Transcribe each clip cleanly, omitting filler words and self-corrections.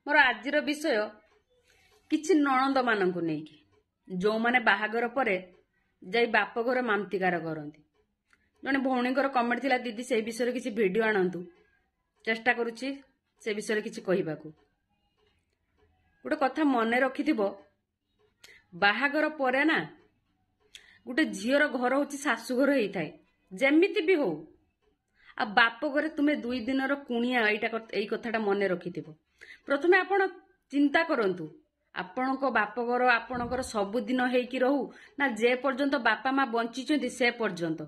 मोर आजिर विषय किछि नणंद मानकु नेकी जो माने बाहागर परे जाई बाप घर मामतिकार करंती। जने भौणीकर कमेंट थिला दीदी से विषय किछि वीडियो आनंतु चेष्टा करूछि से विषय किछि कहिबाकू। गोटे कथा मने रखिथिबो बाहागर परे ना गोटे झीर घर होछि सासु घर हेई थाए जेमिति भी हो आ बाप घरे तुमे 2 दिनर कुणिया एई कथाटा मने रखिथिबो। प्रथमे आपण चिंता करंतु आपणको बाप घर आपणकर सबुदिन हेकी रहू ना जे पर्यंत बापा माँ बंचिचंती से पर्यंत।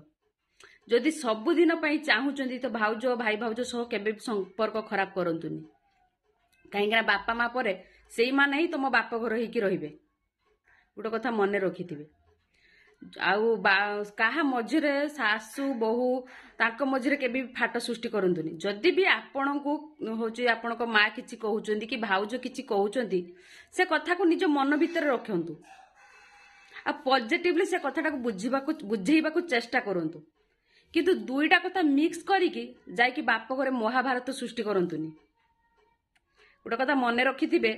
जदि सबुदिन पई चाहूचंती तो भाउज भाई भाउज सह केबे संपर्क खराब करंतुनी कहीं बापा माँ परे सेई माने ही तुम बाप घर हेकी रहिबे। गोटे कथा मने रखिथिबे आउ कहा मझिरे सासु बहु तांक मझिरे केबे फाट सृष्टि करंतुनी। जदि भी आपणको होची आपणको माँ किछि कहउचंती कि भाउज किछि कहउचंती से कथा को निज मन भीतर रखंतु आ पॉजिटिवली से कथाटा को बुझेइबाकू चेष्टा करंतु किंतु दुईटा कथा मिक्स करिकी जायकि बाप घरे महाभारत सृष्टि करंतुनी। गोटे कथा मने रखिथिबे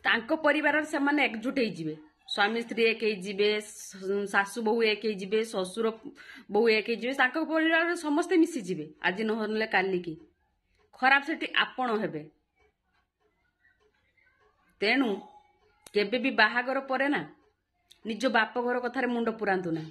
तांको परिवार से माने एकजुट हेई जिवे स्वामी स्त्री एक हेई सासु बहु एक हेई ससुर बहु एक हेई तांको परिवार समस्ते मिसी जिवे आज नहले काली की खराब सेठी आपण हेबे। तेणु केबे भी बाहागर परे ना निज बाप घर कथारे मुंड पुरांतु ना।